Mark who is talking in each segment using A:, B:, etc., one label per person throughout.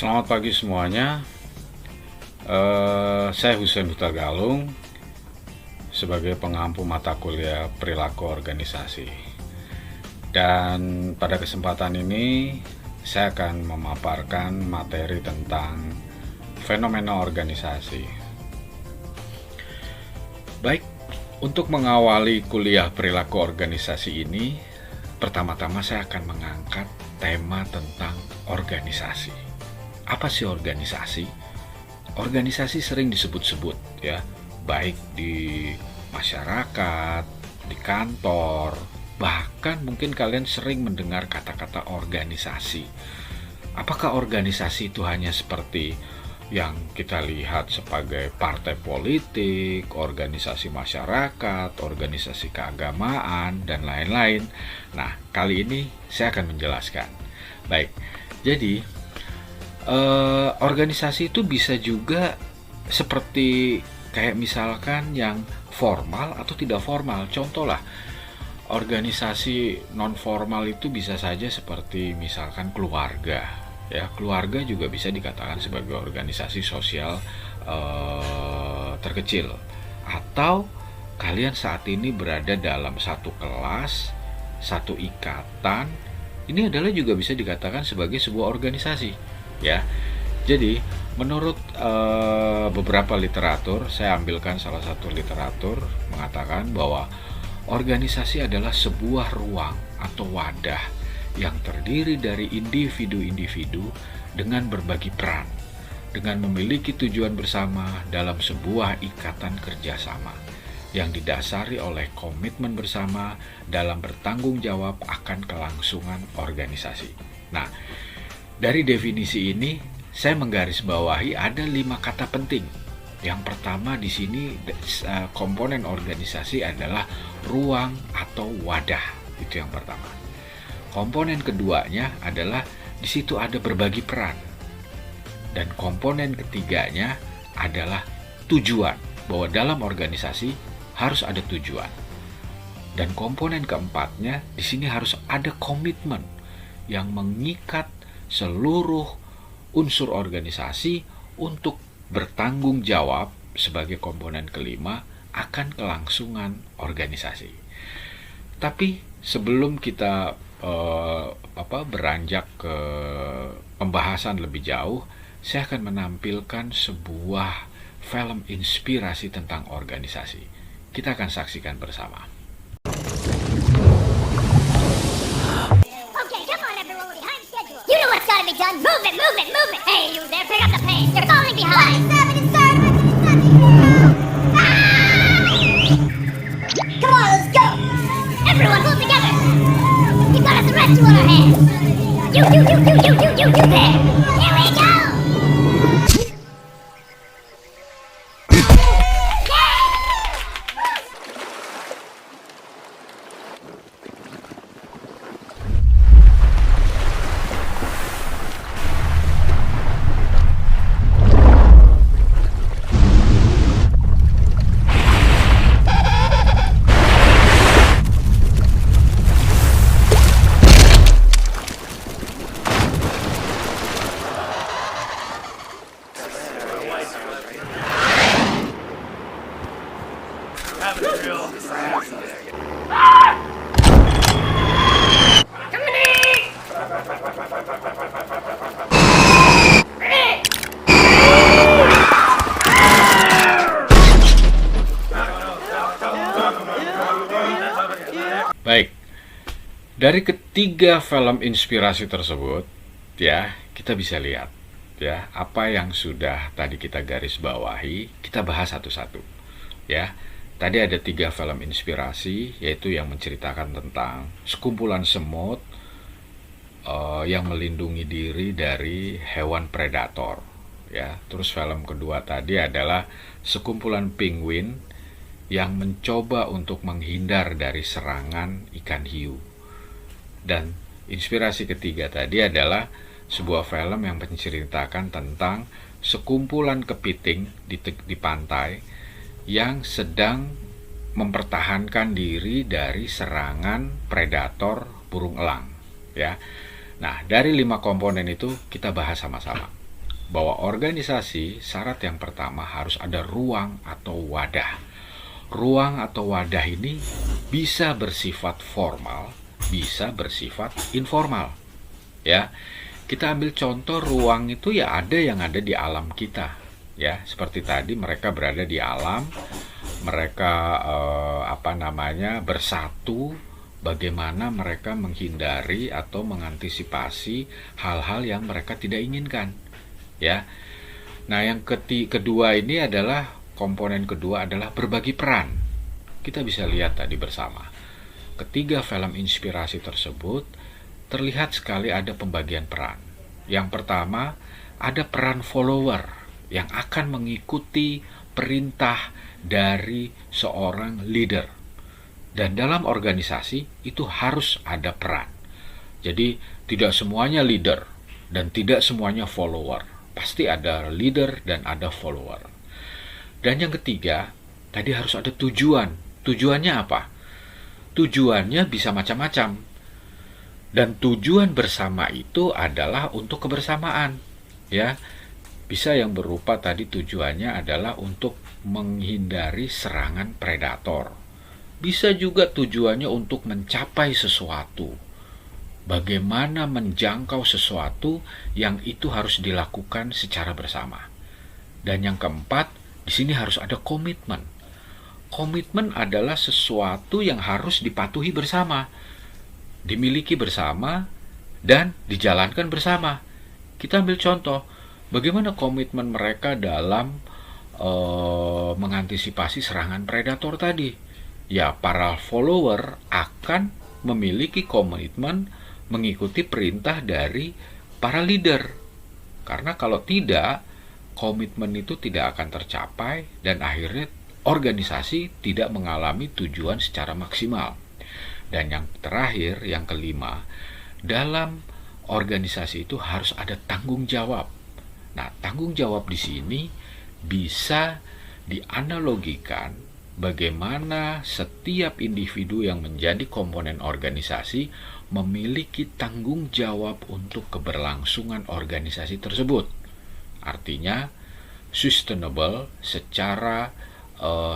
A: Selamat pagi semuanya. Saya Husein Hutagalung sebagai pengampu mata kuliah perilaku organisasi. Dan pada kesempatan ini saya akan memaparkan materi tentang fenomena organisasi. Baik, untuk mengawali kuliah perilaku organisasi ini, pertama-tama saya akan mengangkat tema tentang organisasi. Apa sih organisasi? Organisasi sering disebut-sebut ya, baik di masyarakat, di kantor, bahkan mungkin kalian sering mendengar kata-kata organisasi. Apakah organisasi itu hanya seperti yang kita lihat sebagai partai politik, organisasi masyarakat, organisasi keagamaan, dan lain-lain? Nah, kali ini saya akan menjelaskan. Baik, jadi organisasi itu bisa juga seperti kayak misalkan yang formal atau tidak formal. Contoh lah, organisasi non formal itu bisa saja seperti misalkan keluarga. Ya, keluarga juga bisa dikatakan sebagai organisasi sosial terkecil. Atau kalian saat ini berada dalam satu kelas, satu ikatan. Ini adalah juga bisa dikatakan sebagai sebuah organisasi. Ya, jadi menurut beberapa literatur, saya ambilkan salah satu literatur mengatakan bahwa organisasi adalah sebuah ruang atau wadah yang terdiri dari individu-individu dengan berbagi peran, dengan memiliki tujuan bersama dalam sebuah ikatan kerjasama yang didasari oleh komitmen bersama dalam bertanggung jawab akan kelangsungan organisasi. Nah, dari definisi ini, saya menggarisbawahi ada 5 kata penting. Yang pertama di sini komponen organisasi adalah ruang atau wadah. Itu yang pertama. Komponen keduanya adalah di situ ada berbagi peran. Dan komponen ketiganya adalah tujuan, bahwa dalam organisasi harus ada tujuan. Dan komponen keempatnya di sini harus ada komitmen yang mengikat seluruh unsur organisasi untuk bertanggung jawab sebagai komponen kelima akan kelangsungan organisasi. Tapi sebelum kita beranjak ke pembahasan lebih jauh, saya akan menampilkan sebuah film inspirasi tentang organisasi. Kita akan saksikan bersama.
B: You know what's gotta be done. Move it, move it, move it. Hey, you there, pick up the pace. You're falling behind. Come on, let's go. Everyone, pull together. We've got a threat on our hands. You there. Here we go.
A: Baik, dari ketiga film inspirasi tersebut, ya, kita bisa lihat ya apa yang sudah tadi kita garis bawahi, kita bahas satu-satu. Ya, tadi ada 3 film inspirasi, yaitu yang menceritakan tentang sekumpulan semut yang melindungi diri dari hewan predator. Ya, terus film kedua tadi adalah sekumpulan penguin yang mencoba untuk menghindar dari serangan ikan hiu. Dan inspirasi ketiga tadi adalah sebuah film yang menceritakan tentang sekumpulan kepiting di pantai yang sedang mempertahankan diri dari serangan predator burung elang. Ya, nah dari 5 komponen itu kita bahas sama-sama. bahwa organisasi syarat yang pertama harus ada ruang atau wadah. Ruang atau wadah ini bisa bersifat formal, bisa bersifat informal. Ya, kita ambil contoh ruang itu ya ada yang ada di alam kita. Ya, seperti tadi mereka berada di alam, mereka bersatu. Bagaimana mereka menghindari atau mengantisipasi hal-hal yang mereka tidak inginkan, ya. Nah, yang kedua ini adalah komponen kedua adalah berbagi peran. Kita bisa lihat tadi bersama. Ketiga film inspirasi tersebut terlihat sekali ada pembagian peran. Yang pertama, ada peran follower yang akan mengikuti perintah dari seorang leader. Dan dalam organisasi itu harus ada peran. Jadi tidak semuanya leader dan tidak semuanya follower. Pasti ada leader dan ada follower. Dan yang ketiga, tadi harus ada tujuan. Tujuannya apa? Tujuannya bisa macam-macam. Dan tujuan bersama itu adalah untuk kebersamaan. Ya, bisa yang berupa tadi tujuannya adalah untuk menghindari serangan predator. Bisa juga tujuannya untuk mencapai sesuatu. Bagaimana menjangkau sesuatu yang itu harus dilakukan secara bersama. Dan yang keempat, di sini harus ada komitmen. Komitmen adalah sesuatu yang harus dipatuhi bersama, dimiliki bersama, dan dijalankan bersama. Kita ambil contoh, bagaimana komitmen mereka dalam mengantisipasi serangan predator tadi. Ya, para follower akan memiliki komitmen mengikuti perintah dari para leader. Karena kalau tidak, komitmen itu tidak akan tercapai dan akhirnya organisasi tidak mengalami tujuan secara maksimal. Dan yang terakhir, yang kelima, dalam organisasi itu harus ada tanggung jawab. Nah, tanggung jawab di sini bisa dianalogikan bagaimana setiap individu yang menjadi komponen organisasi memiliki tanggung jawab untuk keberlangsungan organisasi tersebut. Artinya, sustainable secara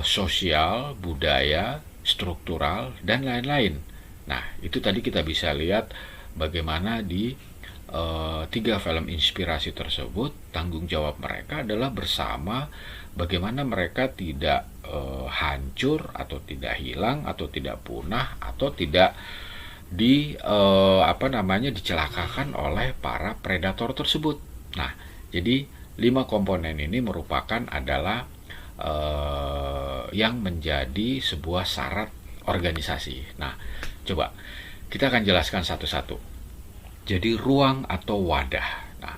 A: sosial, budaya, struktural, dan lain-lain. Nah, itu tadi kita bisa lihat bagaimana di tiga film inspirasi tersebut, tanggung jawab mereka adalah bersama, bagaimana mereka tidak hancur atau tidak hilang atau tidak punah atau tidak dicelakakan oleh para predator tersebut. Nah, jadi 5 komponen ini merupakan adalah yang menjadi sebuah syarat organisasi. Nah, coba kita akan jelaskan satu-satu. Jadi ruang atau wadah. Nah,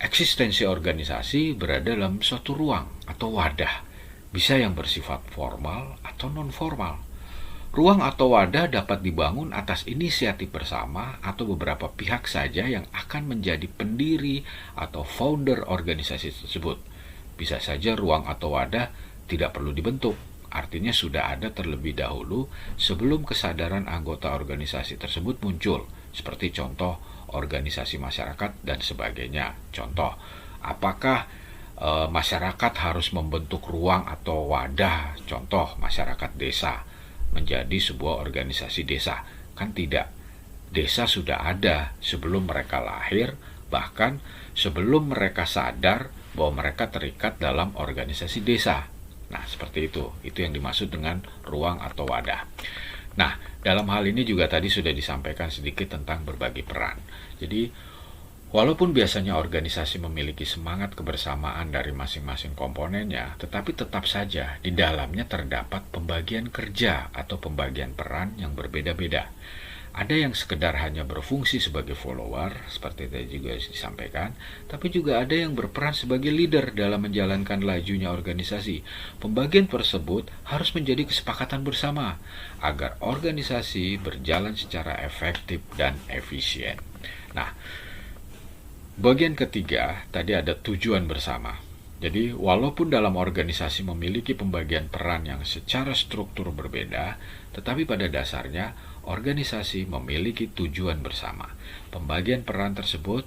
A: eksistensi organisasi berada dalam suatu ruang atau wadah. Bisa yang bersifat formal atau non-formal. Ruang atau wadah dapat dibangun atas inisiatif bersama atau beberapa pihak saja yang akan menjadi pendiri atau founder organisasi tersebut. Bisa saja ruang atau wadah tidak perlu dibentuk, artinya sudah ada terlebih dahulu sebelum kesadaran anggota organisasi tersebut muncul, seperti contoh organisasi masyarakat dan sebagainya. Contoh, apakah masyarakat harus membentuk ruang atau wadah, contoh masyarakat desa menjadi sebuah organisasi desa? Kan tidak. Desa sudah ada sebelum mereka lahir, bahkan sebelum mereka sadar bahwa mereka terikat dalam organisasi desa. Nah, seperti itu yang dimaksud dengan ruang atau wadah. Nah, dalam hal ini juga tadi sudah disampaikan sedikit tentang berbagi peran. Jadi walaupun biasanya organisasi memiliki semangat kebersamaan dari masing-masing komponennya, tetapi tetap saja di dalamnya terdapat pembagian kerja atau pembagian peran yang berbeda-beda. Ada yang sekedar hanya berfungsi sebagai follower, seperti tadi juga disampaikan, tapi juga ada yang berperan sebagai leader dalam menjalankan lajunya organisasi. Pembagian tersebut harus menjadi kesepakatan bersama, agar organisasi berjalan secara efektif dan efisien. Nah, bagian ketiga, tadi ada tujuan bersama. Jadi, walaupun dalam organisasi memiliki pembagian peran yang secara struktur berbeda, tetapi pada dasarnya organisasi memiliki tujuan bersama. Pembagian peran tersebut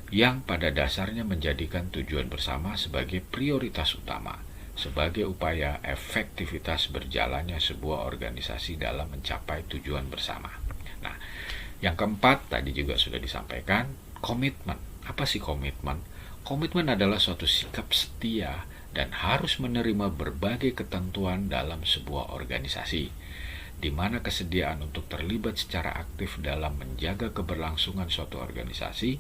A: yang pada dasarnya menjadikan tujuan bersama sebagai prioritas utama, sebagai upaya efektivitas berjalannya sebuah organisasi dalam mencapai tujuan bersama. Nah, yang keempat tadi juga sudah disampaikan, komitmen. Apa sih komitmen? Komitmen adalah suatu sikap setia dan harus menerima berbagai ketentuan dalam sebuah organisasi, di mana kesediaan untuk terlibat secara aktif dalam menjaga keberlangsungan suatu organisasi.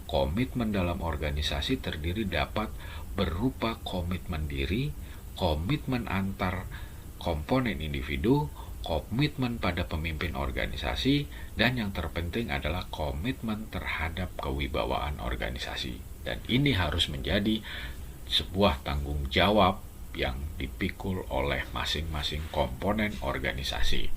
A: Komitmen dalam organisasi terdiri dapat berupa komitmen diri, komitmen antar komponen individu, komitmen pada pemimpin organisasi, dan yang terpenting adalah komitmen terhadap kewibawaan organisasi. Dan ini harus menjadi sebuah tanggung jawab yang dipikul oleh masing-masing komponen organisasi.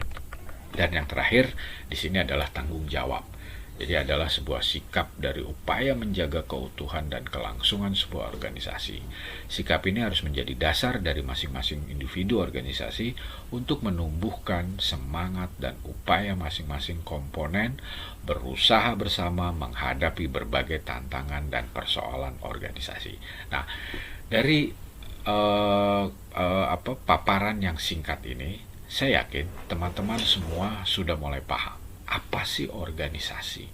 A: Dan yang terakhir di sini adalah tanggung jawab. Jadi adalah sebuah sikap dari upaya menjaga keutuhan dan kelangsungan sebuah organisasi. Sikap ini harus menjadi dasar dari masing-masing individu organisasi untuk menumbuhkan semangat dan upaya masing-masing komponen berusaha bersama menghadapi berbagai tantangan dan persoalan organisasi. Nah, dari paparan yang singkat ini, saya yakin teman-teman semua sudah mulai paham apa sih organisasi,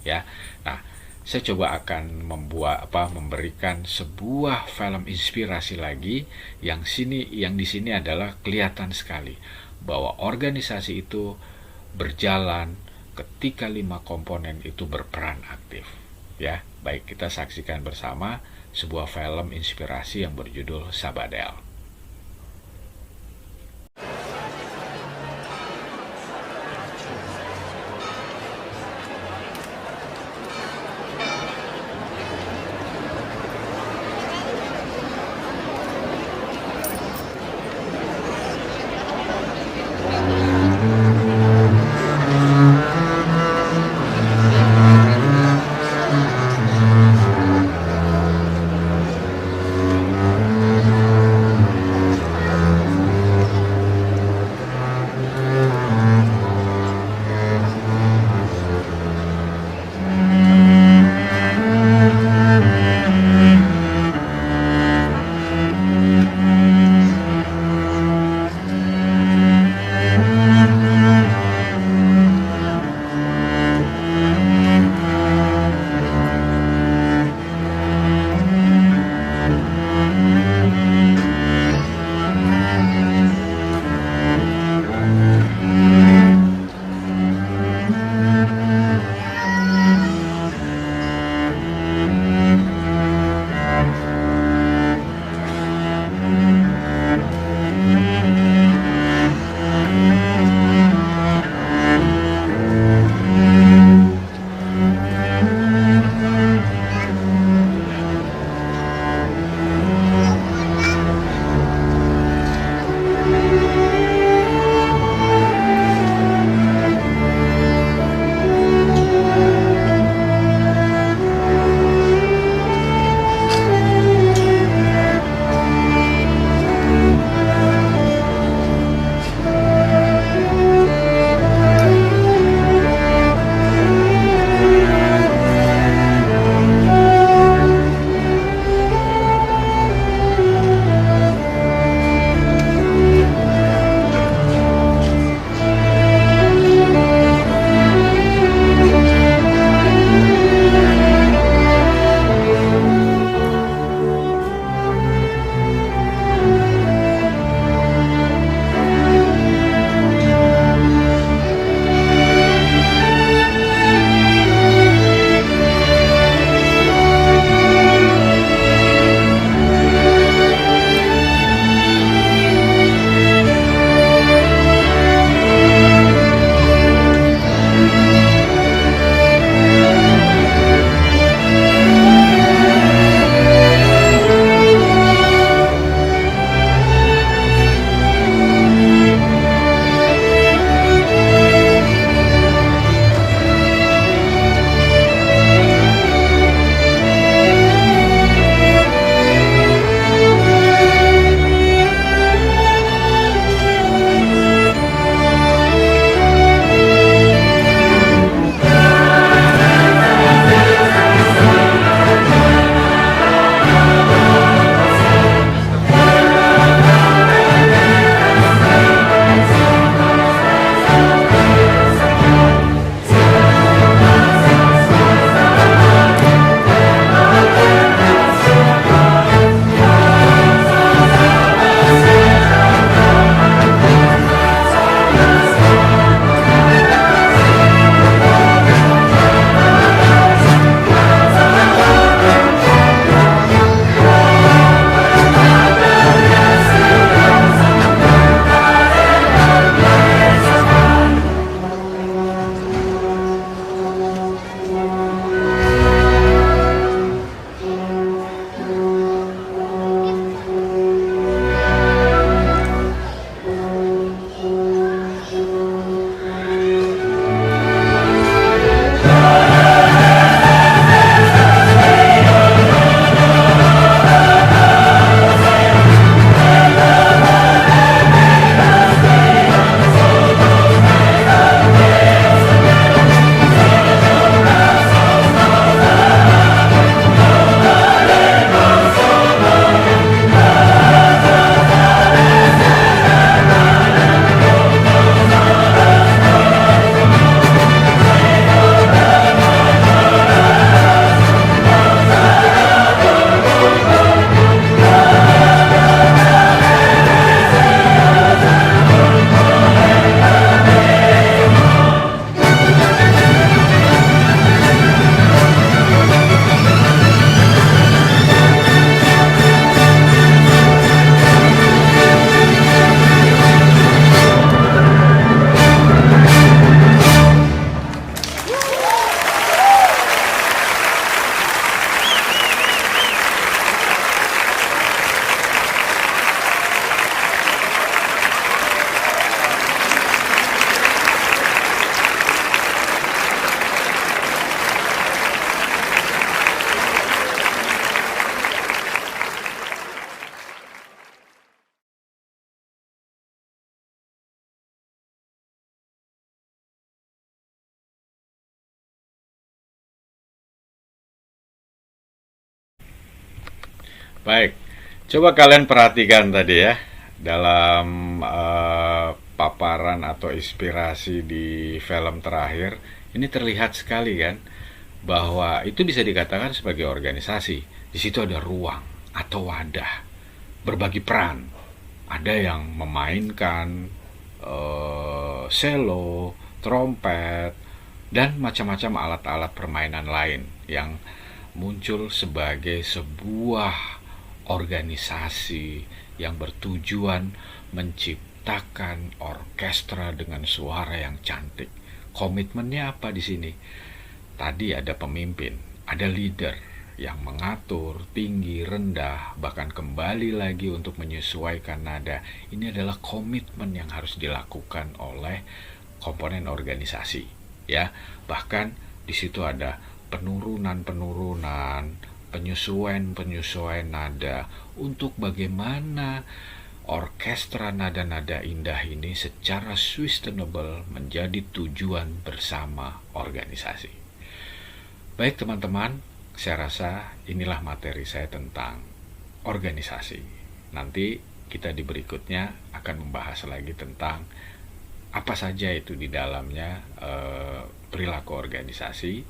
A: ya. Nah, saya coba akan memberikan sebuah film inspirasi lagi yang di sini adalah kelihatan sekali bahwa organisasi itu berjalan ketika 5 komponen itu berperan aktif, ya. Baik, kita saksikan bersama sebuah film inspirasi yang berjudul Sabadell. Baik, coba kalian perhatikan tadi ya, dalam paparan atau inspirasi di film terakhir, ini terlihat sekali kan, bahwa itu bisa dikatakan sebagai organisasi. Di situ ada ruang atau wadah, berbagi peran. Ada yang memainkan selo, trompet, dan macam-macam alat-alat permainan lain yang muncul sebagai sebuah organisasi yang bertujuan menciptakan orkestra dengan suara yang cantik. Komitmennya apa di sini? Tadi ada pemimpin, ada leader yang mengatur tinggi, rendah, bahkan kembali lagi untuk menyesuaikan nada. Ini adalah komitmen yang harus dilakukan oleh komponen organisasi, ya. Bahkan di situ ada penurunan-penurunan, penyesuaian nada untuk bagaimana orkestra nada-nada indah ini secara sustainable menjadi tujuan bersama organisasi. Baik teman-teman, saya rasa inilah materi saya tentang organisasi. Nanti kita di berikutnya akan membahas lagi tentang apa saja itu di dalamnya perilaku organisasi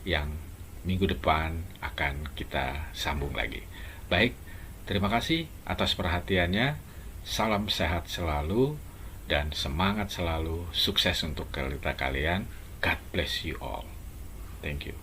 A: yang minggu depan akan kita sambung lagi. Baik, terima kasih atas perhatiannya. Salam sehat selalu dan semangat selalu. Sukses untuk kita kalian. God bless you all. Thank you.